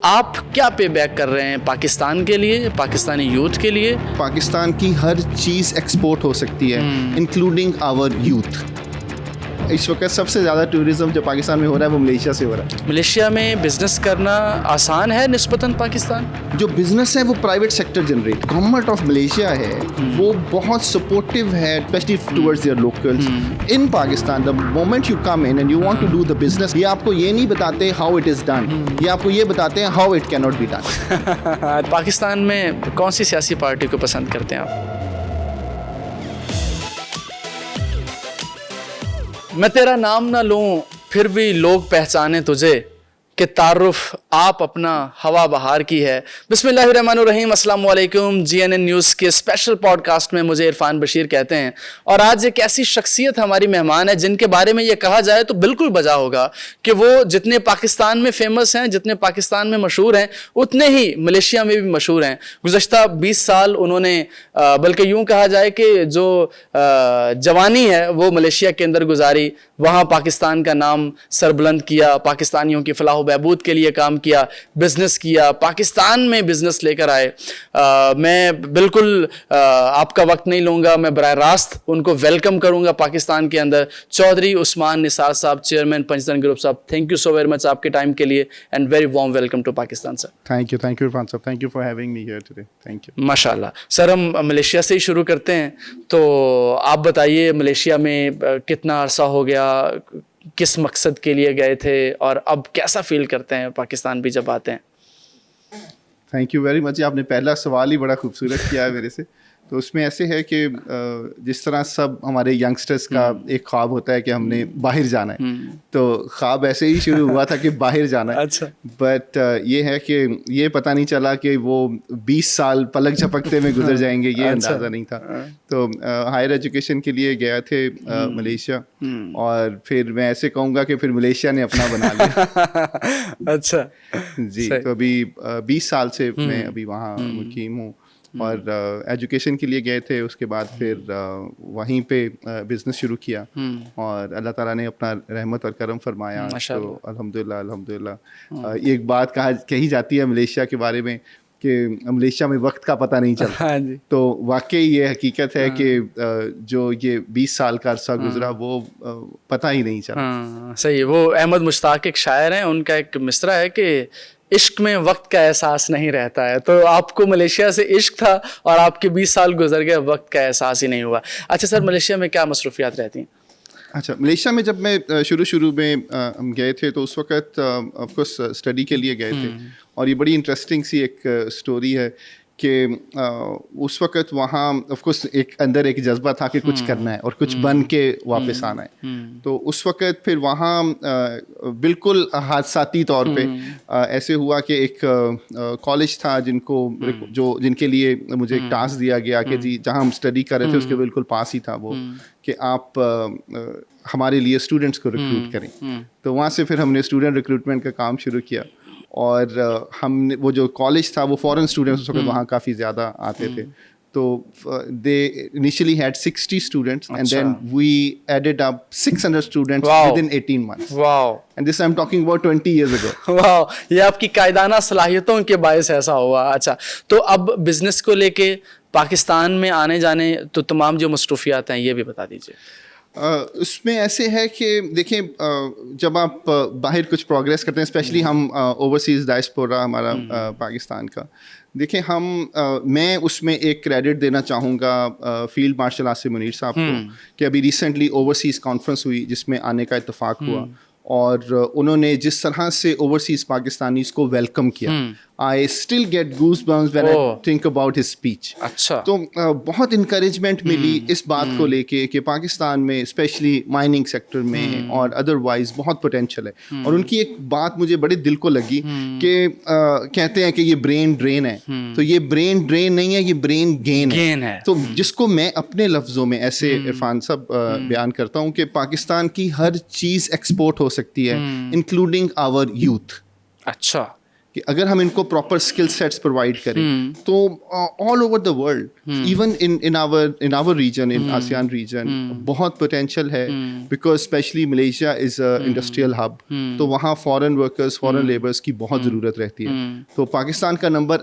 आप क्या पे बैक कर रहे हैं पाकिस्तान के लिए, पाकिस्तानी यूथ के लिए? पाकिस्तान की हर चीज़ एक्सपोर्ट हो सकती है, इंक्लूडिंग आवर यूथ। इस वक्त सबसे ज़्यादा टूरिज़्म जो पाकिस्तान में हो रहा है वो मलेशिया से हो रहा है। मलेशिया में बिजनेस करना आसान है निस्बतन पाकिस्तान? जो बिजनेस है वो private sector generate, government of Malaysia है वो बहुत सपोर्टिव है, specially towards their locals in Pakistan. The moment you come in and you want to do the business, ये आपको ये नहीं बताते हाउ इट इज़ डन, ये आपको ये बताते हैं how it can not be done. Pakistan में कौन सी सियासी पार्टी को पसंद करते हैं आप? मैं तेरा नाम ना लूं फिर भी लोग पहचाने तुझे कि तारुफ आप अपना हवा बहार की है। बिस्मिल्लाहिर्रहमानिर्रहीम, अस्सलाम वालेकुम। जीएनएन न्यूज़ के स्पेशल पॉडकास्ट में मुझे इरफान बशीर कहते हैं और आज एक ऐसी शख्सियत हमारी मेहमान है जिनके बारे में ये कहा जाए तो बिल्कुल बजा होगा कि वो जितने पाकिस्तान में फेमस हैं, जितने पाकिस्तान में मशहूर हैं, उतने ही मलेशिया में भी मशहूर हैं। गुज़श्ता 20 साल उन्होंने बल्कि यूँ कहा जाए कि जो जवानी है वो मलेशिया के अंदर गुजारी, वहाँ पाकिस्तान का नाम सरबुलंद किया, पाकिस्तानियों की फलाह बहबूद के लिए काम किया, बिजनेस किया, पाकिस्तान में बिजनेस लेकर आए। मैं बिल्कुल आपका वक्त नहीं लूँगा, मैं बराह रास्त उनको वेलकम करूँगा पाकिस्तान के अंदर। Chaudhary Usman Nisar sahab, chairman Panchtan group sahab, thank you so very much आपके टाइम के लिए and very warm welcome to Pakistan sir. Thank you Irfan sahab, thank you for having me here today. Thank you. माशाल्लाह सर, हम मलेशिया से ही शुरू करते हैं। तो आप बताइए मलेशिया में कितना अरसा हो गया, किस मकसद के लिए गए थे और अब कैसा फील करते हैं पाकिस्तान भी जब आते हैं? Thank you very much. आपने पहला सवाल ही बड़ा खूबसूरत किया है मेरे से। तो उसमें ऐसे है कि जिस तरह सब हमारे यंगस्टर्स का एक ख्वाब होता है कि हमने बाहर जाना है, तो ख्वाब ऐसे ही शुरू हुआ था कि बाहर जाना है। अच्छा। बट ये है कि ये पता नहीं चला कि वो 20 साल पलक झपकते में गुजर जाएंगे, ये अंदाज़ा नहीं था। तो हायर एजुकेशन के लिए गया थे मलेशिया, और फिर मैं ऐसे कहूँगा कि फिर मलेशिया ने अपना बना लिया। अच्छा जी, तो अभी 20 साल से मैं अभी वहाँ मुकीम हूँ और एजुकेशन के लिए गए थे। उसके बाद फिर वहीं पे बिज़नेस शुरू किया और अल्लाह ताला ने अपना रहमत और करम फरमाया। तो अल्हम्दुलिल्लाह एक बात कही जाती है मलेशिया के बारे में कि मलेशिया में वक्त का पता नहीं चलता। हाँ जी। तो वाकई ये हकीकत है कि जो ये 20 साल का अरसा गुजरा वो पता ही नहीं चला। हाँ सही है। वो अहमद मुश्ताक एक शायर हैं, उनका एक मिसरा है कि इश्क में वक्त का एहसास नहीं रहता है। तो आपको मलेशिया से इश्क था और आपके 20 साल गुजर गए, वक्त का एहसास ही नहीं हुआ। अच्छा सर, मलेशिया में क्या मसरूफियात रहती हैं? अच्छा, मलेशिया में जब मैं शुरू में हम गए थे तो उस वक्त ऑफ कोर्स स्टडी के लिए गए थे, और ये बड़ी इंटरेस्टिंग सी एक स्टोरी है कि उस वक्त वहाँ ऑफ कोर्स एक अंदर एक जज्बा था कि कुछ करना है और कुछ बन के वापस आना है। तो उस वक्त फिर वहाँ बिल्कुल हादसाती तौर पे ऐसे हुआ कि एक कॉलेज था जिनके लिए मुझे एक टास्क दिया गया कि जी जहाँ हम स्टडी कर रहे थे उसके बिल्कुल पास ही था वो, कि आप हमारे लिए स्टूडेंट्स को रिक्रूट करें। तो वहाँ से फिर हमने स्टूडेंट रिक्रूटमेंट का काम शुरू किया, और हमने वो जो कॉलेज था वो फॉरेन स्टूडेंट्स उस वक्त वहाँ काफ़ी ज़्यादा आते थे। तो they initially had 60 students and then we added up 600 students within 18 months। Wow. And this I am talking about 20 years ago। Wow, ये आपकी कायदाना सलाहियतों के बायस ऐसा हुआ। अच्छा, तो अब बिजनेस को लेके पाकिस्तान में आने जाने तो तमाम जो मसरूफियात हैं ये भी बता दीजिए। उसमें ऐसे है कि देखें, जब आप बाहर कुछ प्रोग्रेस करते हैं, स्पेशली हम ओवरसीज़ डायस्पोरा हमारा पाकिस्तान का, देखें मैं उसमें एक क्रेडिट देना चाहूँगा फील्ड मार्शल आसिम मुनीर साहब को, कि अभी रिसेंटली ओवरसीज़ कॉन्फ्रेंस हुई जिसमें आने का इत्तेफाक हुआ, और उन्होंने जिस तरह से ओवरसीज़ पाकिस्तानीज़ को वेलकम किया, I still get goose bumps when I think about his speech. अच्छा। तो बहुत इंकरेजमेंट मिली इस बात को लेके कि पाकिस्तान में स्पेशली माइनिंग सेक्टर में और अदरवाइज बहुत पोटेंशियल है। और उनकी एक बात मुझे बड़े दिल को लगी कि कहते हैं कि ये ब्रेन ड्रेन है, तो ये ब्रेन ड्रेन नहीं है, ये ब्रेन गेन है। तो जिसको मैं अपने लफ्ज़ों में ऐसे इरफान साहब बयान करता हूँ कि पाकिस्तान की हर चीज़ एक्सपोर्ट हो सकती है, इंक्लूडिंग आवर यूथ। अच्छा, कि अगर हम इनको प्रॉपर स्किल सेट्स प्रोवाइड करें तो all over the world, even in our region, in ASEAN region, बहुत पोटेंशियल है, because specially Malaysia is a industrial hub, तो वहाँ फॉरेन वर्कर्स, फॉरेन लेबर्स की बहुत ज़रूरत रहती है। तो पाकिस्तान का नंबर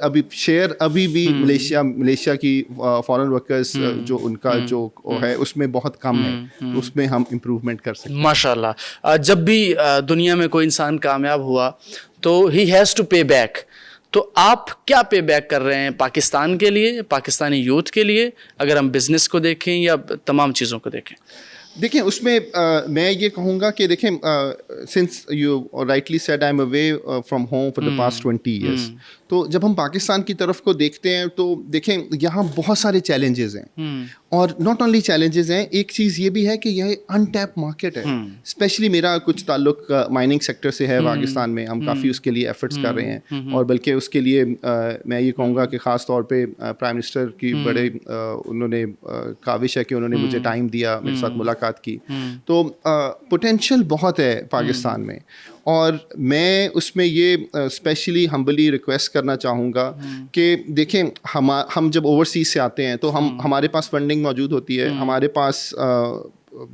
अभी भी मलेशिया की फॉरेन वर्कर्स जो उनका जो है उसमें बहुत कम है, तो उसमें हम इम्प्रूवमेंट कर सकते हैं। माशाल्लाह। जब भी दुनिया में कोई इंसान कामयाब हुआ तो ही हैज़ टू पे बैक, तो आप क्या पे बैक कर रहे हैं पाकिस्तान के लिए, पाकिस्तानी यूथ के लिए, अगर हम बिजनेस को देखें या तमाम चीज़ों को देखें? देखें उसमें मैं ये कहूँगा कि देखें since you rightly said I am away from home for the past 20 years, तो जब हम पाकिस्तान की तरफ को देखते हैं तो देखें यहाँ बहुत सारे चैलेंजेस हैं, और नॉट ओनली चैलेंजेस हैं, एक चीज़ ये भी है कि यह अनटैप मार्केट है। स्पेशली मेरा कुछ ताल्लुक माइनिंग सेक्टर से है पाकिस्तान में, हम काफ़ी उसके लिए एफर्ट्स कर रहे हैं, और बल्कि उसके लिए मैं ये कहूँगा कि ख़ास तौर पे प्राइम मिनिस्टर की बड़े उन्होंने काविश है कि उन्होंने मुझे टाइम दिया, मेरे साथ मुलाकात की, तो पोटेंशियल बहुत है पाकिस्तान में, और मैं उसमें ये स्पेशली हम्बली रिक्वेस्ट करना चाहूँगा कि देखें हम जब ओवरसीज से आते हैं तो हमारे पास फंडिंग मौजूद होती है, हमारे पास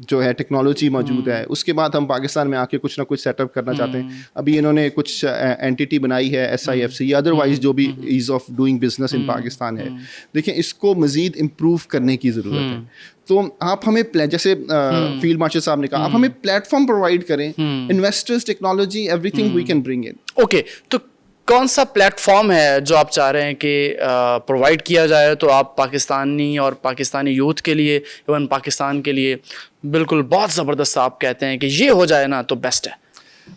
जो है टेक्नोलॉजी मौजूद है, उसके बाद हम पाकिस्तान में आके कुछ ना कुछ सेटअप करना चाहते हैं। अभी इन्होंने कुछ एंटिटी बनाई है SIFC या अदरवाइज जो भी ease of doing business in Pakistan है, देखिए इसको मज़ीद इम्प्रूव करने की ज़रूरत है। तो आप हमें जैसे फील्ड मार्शल साहब ने कहा, आप हमें प्लेटफॉर्म प्रोवाइड करें, investors, technology, everything we can bring in. Okay, तो कौन सा प्लेटफॉर्म है जो आप चाह रहे हैं कि प्रोवाइड किया जाए, तो आप पाकिस्तानी और पाकिस्तानी यूथ के लिए, इवन पाकिस्तान के लिए बिल्कुल बहुत ज़बरदस्त आप कहते हैं कि ये हो जाए ना तो बेस्ट है?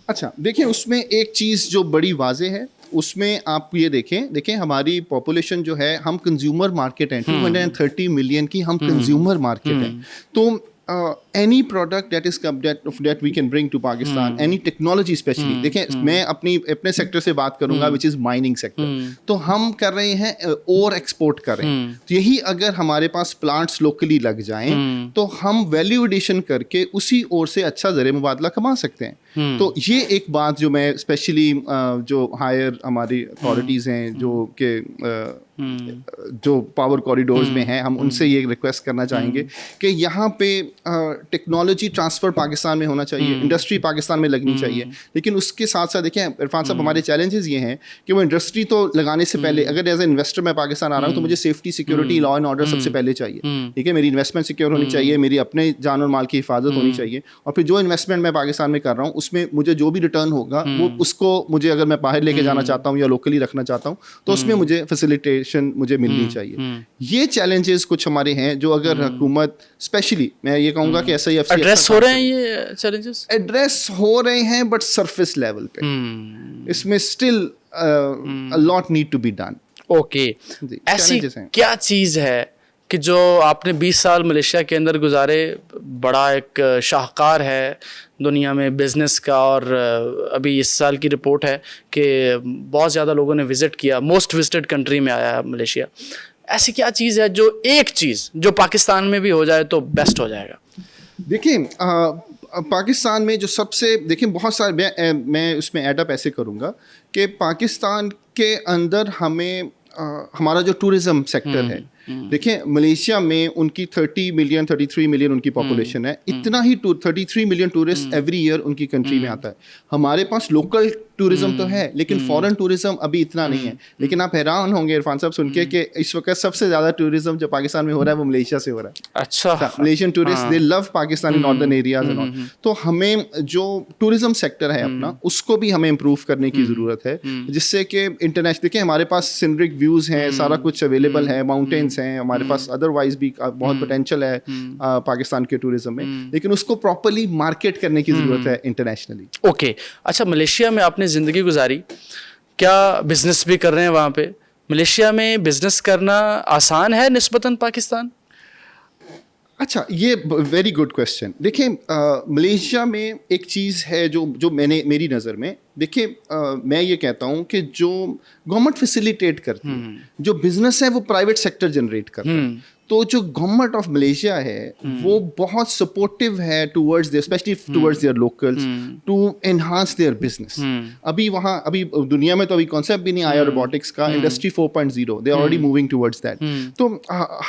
अच्छा, देखिए उसमें एक चीज़ जो बड़ी वाजे है, उसमें आप ये देखें हमारी पॉपुलेशन जो है, हम कंज्यूमर मार्केट हैं, 230 मिलियन की हम कंज्यूमर मार्केट हैं, तो any product that we can bring to Pakistan, any technology especially, देखें मैं अपने सेक्टर से बात करूंगा, which is mining sector, तो हम कर रहे हैं और एक्सपोर्ट कर रहे हैं, तो यही अगर हमारे पास प्लांट्स लोकली लग जाएं तो हम वैल्यू एडिशन करके उसी ओर से अच्छा ज़रिए मुबादला कमा सकते हैं। तो ये एक बात जो मैं स्पेशली जो हायर हमारी अथॉरिटीज़ हैं जो पावर कॉरिडोर्स में हैं, हम उनसे ये रिक्वेस्ट करना चाहेंगे कि यहाँ पे टेक्नोलॉजी ट्रांसफ़र पाकिस्तान में होना चाहिए, इंडस्ट्री पाकिस्तान में लगनी चाहिए, लेकिन उसके साथ साथ देखें इरफान साहब, हमारे चैलेंजेस ये हैं कि वो इंडस्ट्री तो लगाने से पहले, अगर एज ए इन्वेस्टर मैं पाकिस्तान आ रहा हूँ तो मुझे safety, security, law and order सबसे पहले चाहिए, ठीक है, मेरी इन्वेस्टमेंट सिक्योर होनी चाहिए, मेरी अपने जान और माल की हिफाजत होनी चाहिए, और फिर जो इन्वेस्टमेंट मैं पाकिस्तान में कर रहा हूँ उसमें मुझे जो भी रिटर्न होगा वो उसको मुझे, अगर मैं बाहर लेके जाना चाहता हूँ या लोकली रखना चाहता हूँ तो उसमें मुझे फैसिलिटेशन मुझे मिलनी चाहिए। ये चैलेंजेस कुछ हमारे हैं जो अगर हुकूमत, स्पेशली मैं ये कहूँगा कि SIFC एड्रेस हो रहे हैं, ये चैलेंजेस एड्रेस हो रहे हैं, बट सरफेस लेवल पे इसमें still a lot need to be done. Okay, ऐसी क्या चीज़ है कि जो आपने 20 साल मलेशिया के अंदर गुजारे, बड़ा एक शाहकार है दुनिया में बिज़नेस का, और अभी इस साल की रिपोर्ट है कि बहुत ज़्यादा लोगों ने विज़िट किया, मोस्ट विजिटेड कंट्री में आया है मलेशिया। ऐसी क्या चीज़ है जो एक चीज़ जो पाकिस्तान में भी हो जाए तो बेस्ट हो जाएगा? देखिए पाकिस्तान में जो सबसे, देखिए बहुत सारे, मैं उसमें एडअप ऐसे करूँगा कि पाकिस्तान के अंदर हमें हमारा जो टूरिज़म सेक्टर है, देखिए मलेशिया में उनकी 33 मिलियन उनकी पॉपुलेशन है, इतना ही 33 मिलियन टूरिस्ट एवरी ईयर उनकी कंट्री में आता है। हमारे पास लोकल टूरिज्म तो है लेकिन फॉरेन टूरिज्म अभी इतना नहीं है। लेकिन आप हैरान होंगे इरफान साहब सुन के कि इस वक्त सबसे ज़्यादा टूरिज्म जो पाकिस्तान में हो रहा है वो मलेशिया से हो रहा है। अच्छा, Malaysian tourist they love Pakistan in northern areas and all. तो हमें जो टूरिज्म सेक्टर है अपना उसको भी हमें इम्प्रूव करने की ज़रूरत है, जिससे कि इंटरनेशनल, देखिए हमारे पास सिनरिक व्यूज़ हैं, सारा कुछ अवेलेबल है, माउंटेन्स हैं हमारे पास, अदरवाइज भी बहुत पोटेंशियल है पाकिस्तान के टूरिज्म में, लेकिन उसको प्रॉपर्ली मार्केट करने की ज़रूरत है इंटरनेशनली। ओके, अच्छा, मलेशिया में आपने ज़िंदगी गुजारी, क्या बिजनेस भी कर रहे हैं वहाँ पे? मलेशिया में बिजनेस करना आसान है निस्बतन पाकिस्तान? अच्छा, ये वेरी गुड क्वेश्चन। देखिए मलेशिया में एक चीज़ है जो मेरी नज़र में, देखिए मैं ये कहता हूँ कि जो गवर्नमेंट फैसिलिटेट करती है, जो बिजनेस है वो प्राइवेट सेक्टर जनरेट करता है। तो जो गवर्नमेंट ऑफ मलेशिया है वो बहुत सपोर्टिव है towards their, specially towards their locals, to enhance their business. अभी दुनिया में तो अभी कॉन्सेप्ट भी नहीं आया रोबोटिक्स का, industry 4.0, they already moving towards that. तो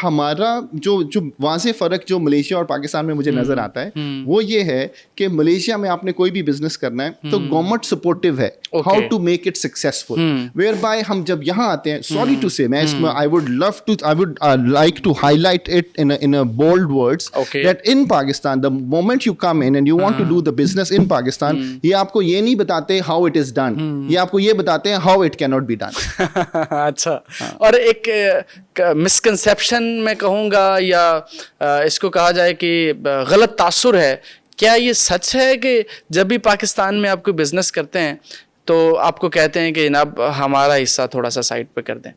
हमारा जो वाज़ेह फ़र्क जो मलेशिया और पाकिस्तान में मुझे नज़र आता है वो ये है कि मलेशिया में आपने कोई भी बिजनेस करना है तो गवर्नमेंट सपोर्टिव है how to make it successful, whereby हम जब यहाँ आते हैं, सॉरी टू से, मैं इसमें I would like to highlight it in a bold words, that in Pakistan the moment you come in and you want to do the business in Pakistan, ये आपको ये नहीं बताते how it is done, ये आपको ये बताते हैं how it cannot be done। अच्छा, और एक मिसकंसेप्शन मैं कहूँगा या इसको कहा जाए कि गलत तासुर है, क्या ये सच है कि जब भी पाकिस्तान में आप कोई बिजनेस करते हैं तो आपको कहते हैं कि जनाब हमारा हिस्सा थोड़ा सा साइड पे कर दें?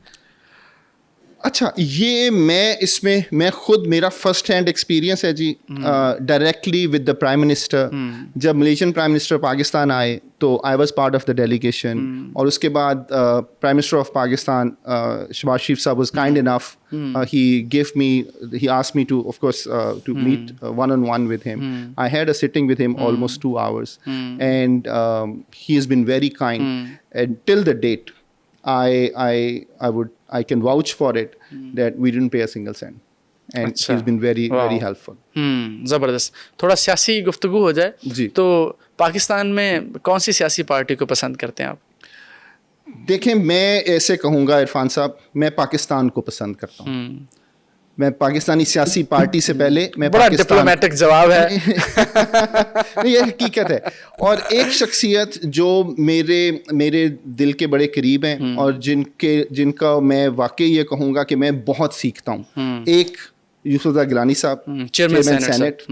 अच्छा, ये मैं खुद मेरा फर्स्ट हैंड एक्सपीरियंस है जी, directly with the prime minister. जब मलेशियन प्राइम मिनिस्टर पाकिस्तान आए तो I was part of the delegation, और उसके बाद prime minister of Pakistan Shahbaz Sharif sahab was kind enough, he asked me to, of course, to meet one-on-one with him. I had a sitting with him almost 2 hours, and he has been very kind, and till the date I can vouch for it that we didn't pay a single cent, and अच्छा, he's been very very helpful. ज़बरदस्त। थोड़ा सियासी गुफ्तगू हो जाए जी। तो पाकिस्तान में कौन सी सियासी पार्टी को पसंद करते हैं आप? देखें, मैं ऐसे कहूँगा इरफान साहब, मैं पाकिस्तान को पसंद करता हूँ। मैं पाकिस्तानी सियासी पार्टी से पहले मैं बड़ा डिप्लोमेटिक जवाब है। ये हकीकत है, और एक शख्सियत जो मेरे दिल के बड़े करीब हैं और जिनका मैं वाकई ये कहूँगा कि मैं बहुत सीखता हूँ, एक यूसुफ गिलानी साहब, चेयरमैन सेनेट,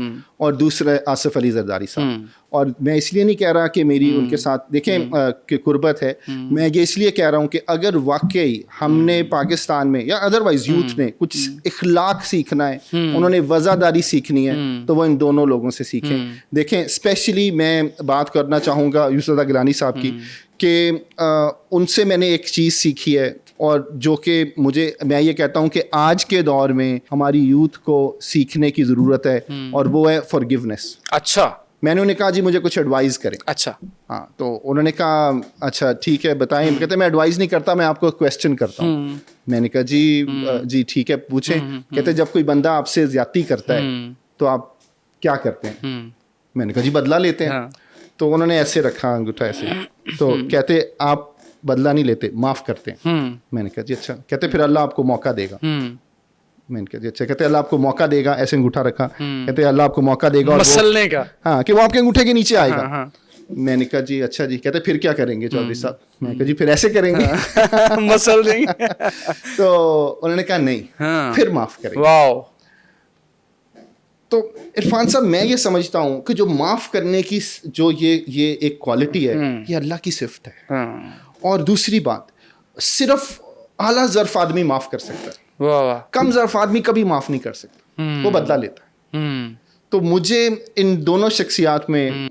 और दूसरा आसिफ अली जरदारी साहब। और मैं इसलिए नहीं कह रहा कि मेरी उनके साथ देखें कि कुर्बत है, मैं ये इसलिए कह रहा हूँ कि अगर वाकई हमने पाकिस्तान में या अदरवाइज यूथ ने कुछ इखलाक सीखना है, उन्होंने वज़ादारी सीखनी है, तो वो इन दोनों लोगों से सीखें। देखें, स्पेशली मैं बात करना चाहूँगा यूसुफ गिलानी साहब की, कि उनसे मैंने एक चीज़ सीखी है, और जो कि मैं ये कहता हूँ कि आज के दौर में हमारी यूथ को सीखने की ज़रूरत है, और वो है फॉरगिवनेस। अच्छा, मैंने उन्हें कहा जी मुझे कुछ एडवाइस करें। अच्छा, हाँ, तो उन्होंने कहा अच्छा ठीक है बताएं। कहते मैं एडवाइस नहीं करता, मैं आपको क्वेश्चन करता हूँ। मैंने कहा जी ठीक है पूछें। कहते जब कोई बंदा आपसे ज्यादती करता है तो आप क्या करते हैं? मैंने कहा जी बदला लेते हैं। हाँ। तो उन्होंने ऐसे रखा अंगूठा ऐसे, तो कहते आप बदला नहीं लेते, माफ करते हैं। मैंने कहा जी अच्छा। कहते फिर अल्लाह आपको मौका देगा। मैंने कहा जी अच्छा। कहते अल्लाह आपको मौका देगा, ऐसे अंगूठा रखा। कहते अल्लाह आपको मौका देगा और मसलने का, हाँ, कि वो आपके अंगूठे के नीचे आएगा। हाँ, हाँ। मैंने कहा जी अच्छा जी। कहते फिर क्या करेंगे चौधरी साहब? मैंने कहा जी फिर ऐसे करेंगे। मसल देंगे। तो उन्होंने कहा नहीं, हाँ। फिर माफ करेंगे। वाओ। तो इरफान साहब मैं ये समझता हूँ कि जो माफ करने की जो ये एक क्वालिटी है, ये अल्लाह की सिफ्त है। हाँ। और दूसरी बात, सिर्फ आला ज़र्फ आदमी माफ कर सकता है, वाह वाह। कम ज़र्फ आदमी कभी माफ नहीं कर सकता, वो बदला लेता है। तो मुझे इन दोनों शख्सियात में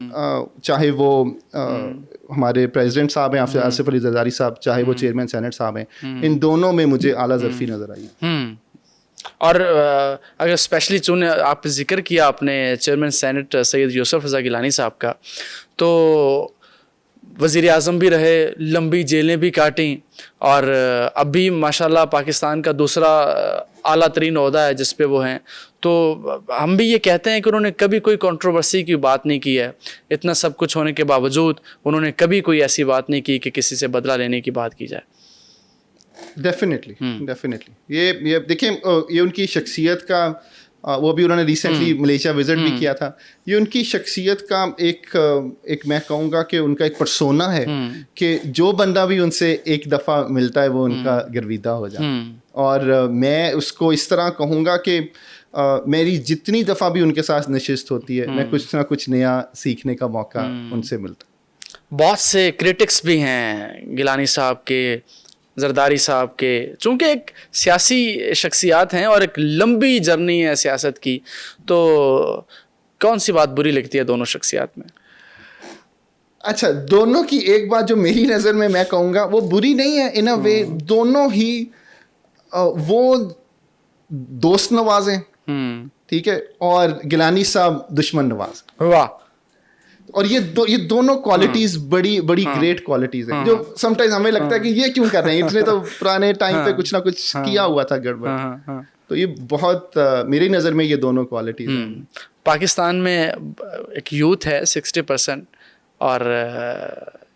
चाहे वो हमारे प्रेसिडेंट साहब हैं आसिफ अली जरदारी साहब, चाहे वो चेयरमैन सेनेट साहब हैं, इन दोनों में मुझे आला ज़र्फी नज़र आई। और अगर स्पेशली चुने आप जिक्र किया आपने चेयरमैन सेनेट सैयद यूसुफ रज़ा गिलानी साहब का, तो वज़ीर आज़म भी रहे, लंबी जेलें भी काटी, और अभी माशाल्लाह पाकिस्तान का दूसरा आला तरीन ओहदा है जिस पे वो हैं। तो हम भी ये कहते हैं कि उन्होंने कभी कोई कंट्रोवर्सी की बात नहीं की है। इतना सब कुछ होने के बावजूद उन्होंने कभी कोई ऐसी बात नहीं की कि किसी से बदला लेने की बात की जाए। डेफिनेटली ये देखिए, ये उनकी शख्सियत का, वो भी उन्होंने रिसेंटली मलेशिया विजिट भी किया था। ये उनकी शख्सियत का एक मैं कहूँगा कि उनका एक पर्सोना है कि जो बंदा भी उनसे एक दफ़ा मिलता है वो उनका गिरविदा हो जाता है। और मैं उसको इस तरह कहूँगा कि मेरी जितनी दफ़ा भी उनके साथ नशिस्त होती है, मैं कुछ ना कुछ नया सीखने का मौका उनसे मिलता है। बहुत से क्रिटिक्स भी हैं गिलानी साहब के, जरदारी साहब के, चूँकि एक सियासी शख्सियात हैं और एक लंबी जर्नी है सियासत की, तो कौन सी बात बुरी लगती है दोनों शख्सियात में? अच्छा, दोनों की एक बात जो मेरी नज़र में मैं कहूँगा वो बुरी नहीं है इन अ वे, दोनों ही वो दोस्त नवाज हैं, ठीक है, और गिलानी साहब दुश्मन नवाज। वाह। और ये दोनों क्वालिटीज बड़ी बड़ी ग्रेट क्वालिटीज हैं, जो समटाइम्स हमें लगता है कि ये क्यों कर रहे हैं, इतने तो पुराने टाइम पे कुछ ना कुछ किया हुआ था गड़बड़। तो ये बहुत मेरी नज़र में ये दोनों क्वालिटीज हैं। पाकिस्तान में एक यूथ है 60%, और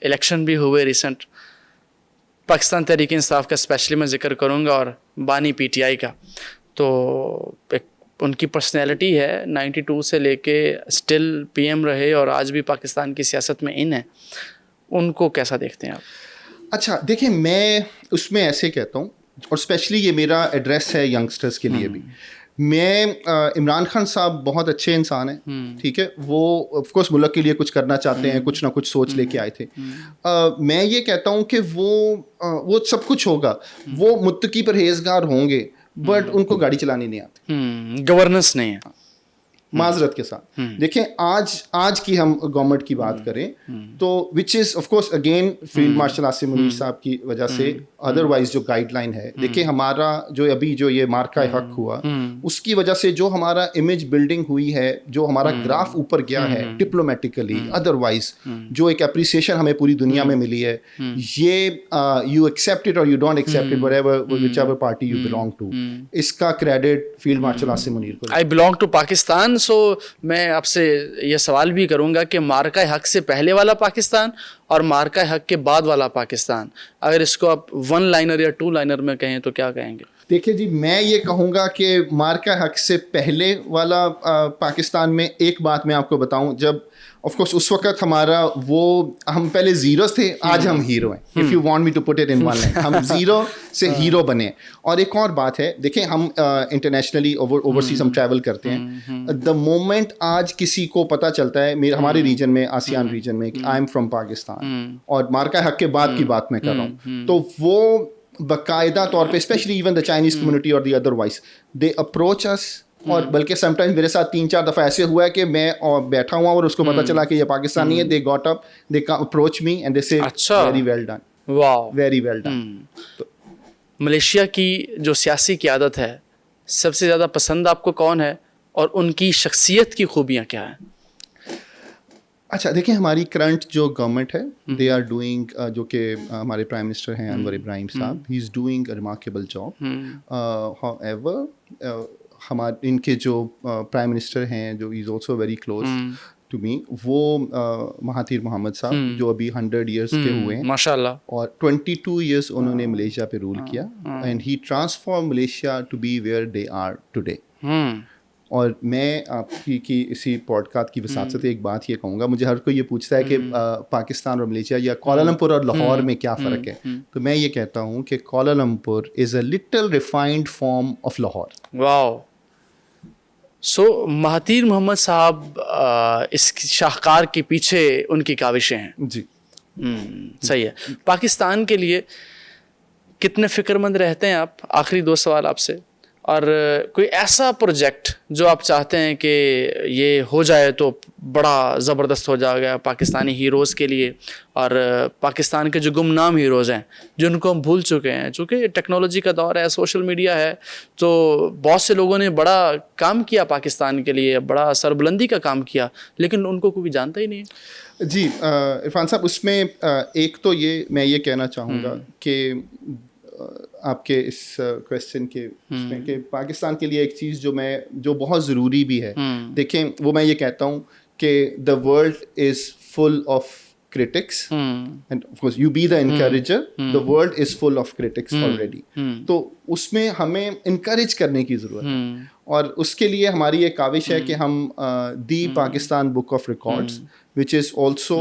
इलेक्शन भी हुए रिसेंट। पाकिस्तान तहरीक इंसाफ का स्पेशली मैं ज़िक्र करूँगा, और बानी पीटीआई का। तो एक उनकी पर्सनैलिटी है, 92 से लेके स्टिल पीएम रहे और आज भी पाकिस्तान की सियासत में इन है। उनको कैसा देखते हैं आप? अच्छा देखिए, मैं उसमें ऐसे कहता हूँ, और स्पेशली ये मेरा एड्रेस है यंगस्टर्स के लिए भी। मैं इमरान खान साहब बहुत अच्छे इंसान हैं, ठीक है, वो ऑफ कोर्स मुल्क के लिए कुछ करना चाहते हैं, कुछ ना कुछ सोच लेके आए थे। मैं ये कहता हूँ कि वो सब कुछ होगा, वो मुत्तकी परहेजगार होंगे, बट उनको गाड़ी चलानी नहीं आती, गवर्नेंस नहीं है, माजरत के साथ। देखें, आज की हम गवर्नमेंट की बात करें तो which is of course again field marshal Asim Munir साहब की वजह से, अदरवाइज जो गाइडलाइन है, देखिए हमारा जो ये मार्का हक हुआ, उसकी वजह से जो हमारा इमेज बिल्डिंग हुई है, जो हमारा ग्राफ ऊपर गया है डिप्लोमेटिकली, अदरवाइज जो एक अप्रिसिएशन हमें पूरी दुनिया में मिली है, ये यू एक्सेप्ट इट और you don't accept it, whatever whichever party you belong to, इसका credit field marshal Asim Munir को। I belong to Pakistan, so मैं आपसे ये सवाल भी करूंगा कि मार्का हक से पहले वाला पाकिस्तान और मार्का हक के बाद वाला पाकिस्तान, अगर इसको आप 1 लाइनर या 2 लाइनर में कहें तो क्या कहेंगे? देखिए जी, मैं ये कहूँगा कि मार्का हक से पहले वाला पाकिस्तान में एक बात मैं आपको बताऊं, जब ऑफ कोर्स उस वक्त हम पहले जीरोस थे, आज हम हीरो हैं। If you want me to put it in one line, हम जीरो से हीरो बने। और एक और बात है, देखें हम इंटरनेशनली ओवरसीज हम ट्रैवल करते हैं, द मोमेंट आज किसी को पता चलता है हमारे रीजन में, आसियान रीजन में, कि आई एम फ्रॉम पाकिस्तान, और मार्का हक के बाद की बात मैं कर रहा हूँ, तो वो बाकायदा तौर पे, specially even the Chinese community और the otherwise, they approach us. और बल्कि समटाइम्स मेरे साथ 3-4 दफ़ा ऐसे हुआ है कि मैं बैठा हुआ और उसको पता चला कि ये पाकिस्तानी है, they got up, they approach me and they say very well done, wow, very well done. तो मलेशिया की जो सियासी क़यादत है, सबसे ज़्यादा पसंद आपको कौन है और उनकी शख्सियत की खूबियाँ क्या हैं? अच्छा देखिए, हमारी करंट जो गवर्नमेंट है, दे आर डूइंग, जो कि हमारे प्राइम मिनिस्टर हैं अनवर इब्राहिम साहब, he is doing a remarkable job. However इनके जो प्राइम मिनिस्टर हैं, जो is also very close to me, वो महातीर मोहम्मद साहब, जो अभी 100 ईयर्स के हुए हैं माशाल्लाह, और 22 ईयर्स उन्होंने मलेशिया पे रूल किया, and he transform Malaysia to be where they are today. और मैं आपकी इसी पॉडकास्ट की वसात से एक बात ये कहूँगा, मुझे हर कोई ये पूछता है कि पाकिस्तान और मलेशिया या कुआलालंपुर और लाहौर में क्या फ़र्क है, तो मैं ये कहता हूँ कि Kuala Lumpur is a little refined form of Lahore. Wow. So Mahathir Mohamad sahab, इस शाहकार के पीछे उनकी काविशें हैं जी। सही है। पाकिस्तान के लिए कितने फ़िक्रमंद रहते हैं आप? आखिरी 2 सवाल आपसे। और कोई ऐसा प्रोजेक्ट जो आप चाहते हैं कि ये हो जाए तो बड़ा ज़बरदस्त हो जाएगा पाकिस्तानी हीरोज़ के लिए, और पाकिस्तान के जो गुमनाम हीरोज़ हैं जिनको हम भूल चुके हैं, चूँकि टेक्नोलॉजी का दौर है, सोशल मीडिया है, तो बहुत से लोगों ने बड़ा काम किया पाकिस्तान के लिए, बड़ा सरबुलंदी का काम किया, लेकिन उनको कोई जानता ही नहीं है। जी इरफान साहब, उसमें एक तो मैं ये कहना चाहूँगा कि आपके इस क्वेश्चन के उसमें कि पाकिस्तान के लिए एक चीज़ जो बहुत ज़रूरी भी है, देखें, वो मैं ये कहता हूँ कि the world is full of critics and of course you be the encourager, the world is full of critics already, तो उसमें हमें encourage करने की ज़रूरत है, और उसके लिए हमारी एक काविश है कि हम the Pakistan book of records which is also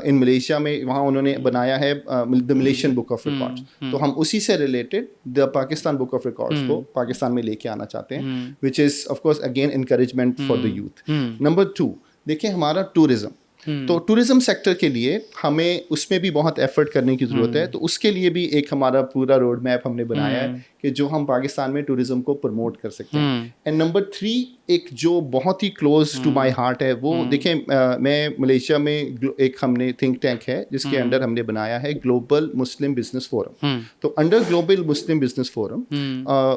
in Malaysia में, वहाँ उन्होंने बनाया है the Malaysian book of records, तो हम उसी से related the Pakistan book of records को पाकिस्तान में लेके आना चाहते हैं, which is of course again encouragement for the youth. Number 2, देखिए हमारा टूरिज़म, तो टूरिज्म सेक्टर के लिए हमें उसमें भी बहुत एफर्ट करने की ज़रूरत है। तो उसके लिए भी एक हमारा पूरा रोड मैप हमने बनाया है कि जो हम पाकिस्तान में टूरिज्म को प्रमोट कर सकते हैं। एंड नंबर 3 एक जो बहुत ही क्लोज टू माय हार्ट है वो देखें, मैं मलेशिया में एक हमने थिंक टैंक है जिसके अंडर हमने बनाया है ग्लोबल मुस्लिम बिजनेस फोरम। तो अंडर ग्लोबल मुस्लिम बिजनेस फोरम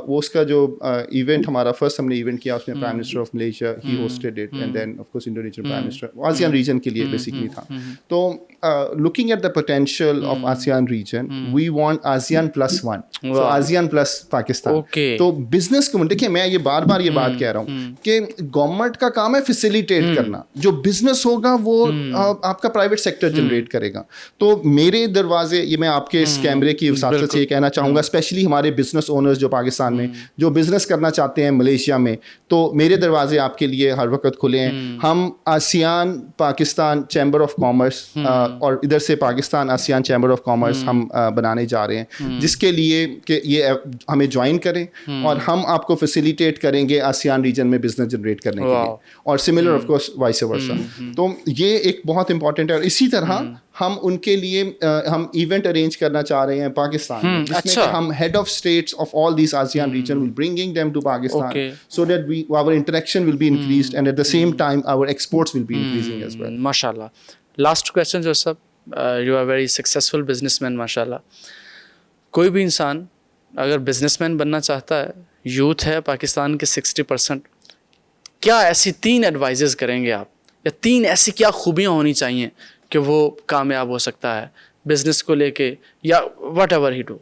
वो उसका जो इवेंट हमारा फर्स्ट हमने इवेंट किया उसमें prime minister of Malaysia he hosted it and then of course Indonesian prime minister ASEAN region के लिए बेसिकली था। तो looking at the potential of ASEAN region we want ASEAN +1, so ASEAN plus Pakistan. तो business को देखिए, मैं ये बार बार ये बात कह रहा हूँ कि गवर्नमेंट का काम है फैसिलिटेट करना, जो बिजनेस होगा वो आपका प्राइवेट सेक्टर जनरेट करेगा। तो मेरे दरवाजे, ये मैं आपके इस कैमरे की वसात से ये कहना चाहूँगा, स्पेशली हमारे बिजनेस ओनर्स जो पाकिस्तान में जो बिजनेस करना चाहते हैं मलेशिया में, तो मेरे दरवाजे आपके लिए हर वक्त खुले हैं। हम ASEAN Pakistan chamber of commerce और इधर से Pakistan ASEAN chamber of commerce हम बनाने जा रहे हैं, जिसके लिए कि ये हमें ज्वाइन करें और हम आपको फैसिलिटेट करेंगे आसियान रीजन में बिजनेस जनरेट करने के लिए, और similar of course vice versa. तो ये एक बहुत इंपॉर्टेंट है। और इसी तरह हम उनके लिए हम इवेंट अरेंज करना चाह रहे हैं पाकिस्तान में, जिसमें कि हम head of states of all this ASEAN region will bringing them to Pakistan so that we our interaction will be increased and at the same time our exports will be increasing as well. माशाल्लाह। Last question Joseph, you are very successful businessman माशाल्लाह। कोई भी इंसान अगर businessman बनना चाहता है, youth है पाकिस्तान के 60%, क्या ऐसी 3 एडवाइजेस करेंगे आप, या 3 ऐसी क्या खूबियाँ होनी चाहिए कि वो कामयाब हो सकता है बिजनेस को लेके, या वट एवर ही डू?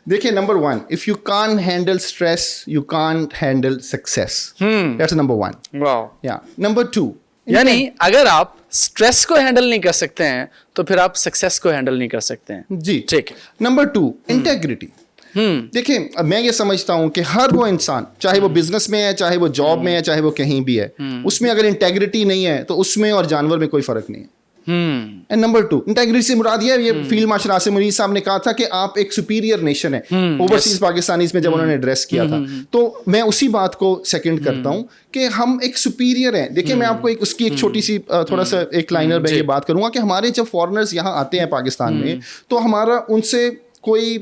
देखिए, number 1, if you can't handle stress you can't handle success. That's number 1। Wow. या नंबर 2, यानी अगर आप स्ट्रेस को हैंडल नहीं कर सकते हैं तो फिर आप सक्सेस को हैंडल नहीं कर सकते हैं। जी ठीक है। Number 2, integrity. देखिए, मैं ये समझता हूं कि हर वो इंसान, चाहे वो बिजनेस में है, चाहे वो जॉब में है, चाहे वो कहीं भी है, उसमें अगर इंटेग्रिटी नहीं है तो उसमें और जानवर में कोई फर्क नहीं है। एंड नंबर 2, इंटेग्रिटी से मुराद ये फील्ड मार्शल आसिम मुनीर साहब ने कहा था कि आप एक सुपीरियर नेशन है ओवरसीज पाकिस्तानीज में, जब उन्होंने एड्रेस किया था। तो मैं उसी बात को सेकंड करता हूं कि हम एक सुपीरियर हैं। देखिए, मैं आपको उसकी एक छोटी सी थोड़ा सा एक लाइनर में ये बात करूंगा कि हमारे जब फॉरेनर्स यहाँ आते हैं पाकिस्तान में, तो हमारा उनसे कोई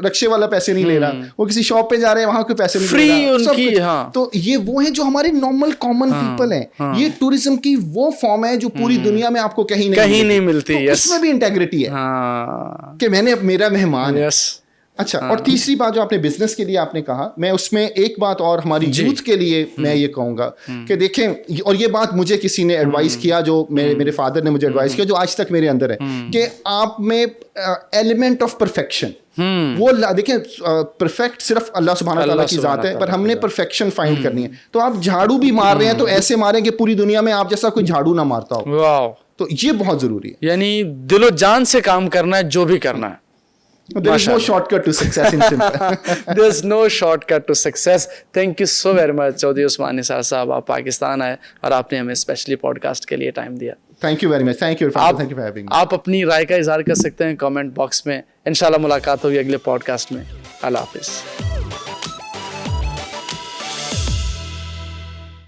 रक्शे वाला पैसे नहीं ले रहा, वो किसी शॉप पे जा रहे हैं वहां कोई पैसे नहीं फ्री ले रहा, उनकी, हाँ। तो ये वो है जो हमारे नॉर्मल कॉमन पीपल हैं। ये टूरिज्म की वो फॉर्म है जो पूरी दुनिया में आपको कहीं नहीं मिलती। तो उसमें भी इंटेग्रिटी है कि मैंने मेरा मेहमान है। अच्छा, और तीसरी बात जो आपने बिजनेस के लिए आपने कहा, मैं उसमें एक बात और हमारी यूथ के लिए मैं ये कहूँगा कि देखें, और ये बात मुझे किसी ने एडवाइस किया, जो मेरे फादर ने मुझे एडवाइस किया, जो आज तक मेरे अंदर है, कि आप में एलिमेंट ऑफ परफेक्शन, वो देखिए, परफेक्ट सिर्फ अल्लाह सुब्हानहू तआला की जात है, पर हमने परफेक्शन फाइंड करनी है। तो आप झाड़ू भी मार रहे हैं तो ऐसे मारें कि पूरी दुनिया में आप जैसा कोई झाड़ू ना मारता हो। वाह। तो ये बहुत जरूरी है, यानी दिलो जान से काम करना है, जो भी करना है। There is no shortcut to success in simple. There's no shortcut to success. Thank you so very much Chaudhary Usman Nisar साहब, आप पाकिस्तान आए और आपने हमें स्पेशली पॉडकास्ट के लिए टाइम दिया। Thank you very much. Thank you for having me. आप अपनी राय का इजहार कर सकते हैं कमेंट बॉक्स में। इंशाल्लाह मुलाकात होगी अगले पॉडकास्ट में। अल्लाह हाफिज़।